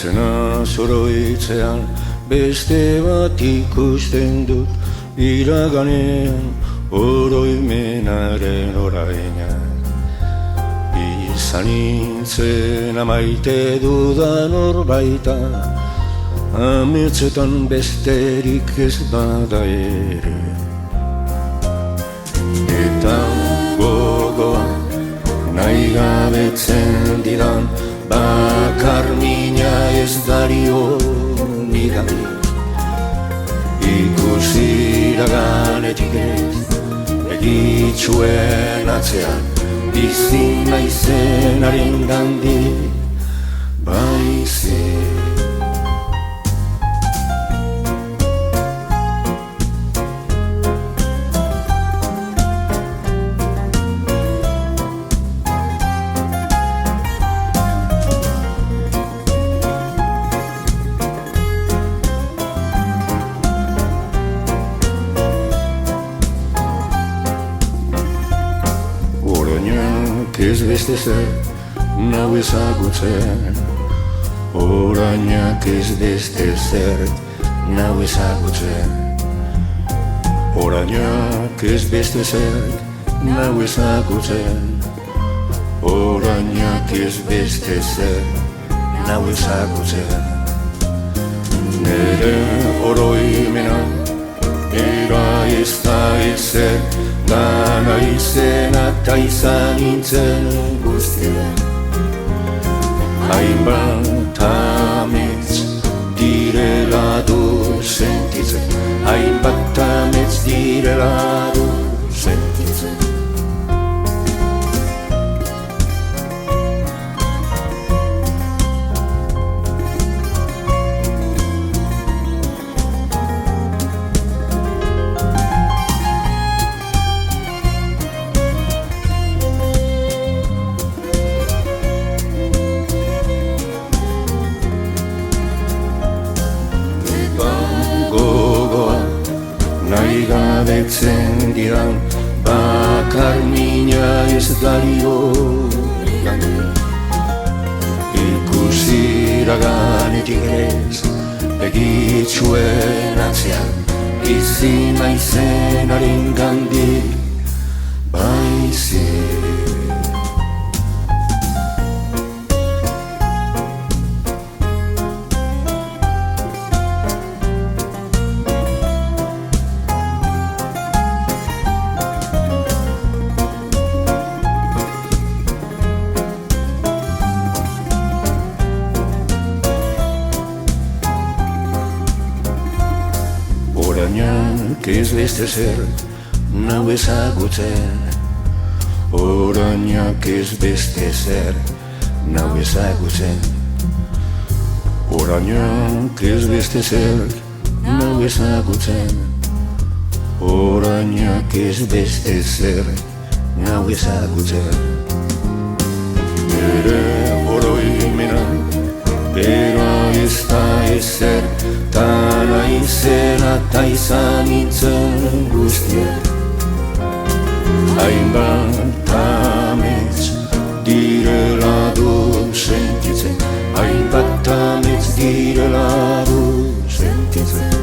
Itzena zoroitzean beste bat ikusten dut, iraganean oroimenaren oraina. Izan nintzen amaite dudan horbaita, ametsetan besterik ez bada ere. Eta gogoa nahi gabetzen didan, bakar mina ez dario nidari. Ikusi iraganetik ez, begitxuen atzean, bizi naizenaren gandik baizik. Ez beste zer nau ezagutzen, orainak ez beste zer nau ezagutzen. Orainak ez beste zer nau ezagutzen, orainak ez beste zer nau ezagutzen. Nere oroimena era ez da ezer, dana izena eta izan nintzen guztia. Hainbat amets direla du sentitzen, hainbat amets direla du sentitzen. Nahi gabetzen diran, bakar mina ez dario gandik. Ikusi iraganetik ez, begitxuen atzean, bizi naizenaren gandik baizik. Orainak ez beste zer nau ezagutzen, orainak ez beste zer nau ezagutzen. Orainak ez beste zer nau ezagutzen, orainak ez beste zer nau ezagutzen. Nere oroimena bera ez da ezer, dana izena eta izan nintzen guztia. Hainbat amets direla du sentitzen, hainbat amets direla du sentitzen.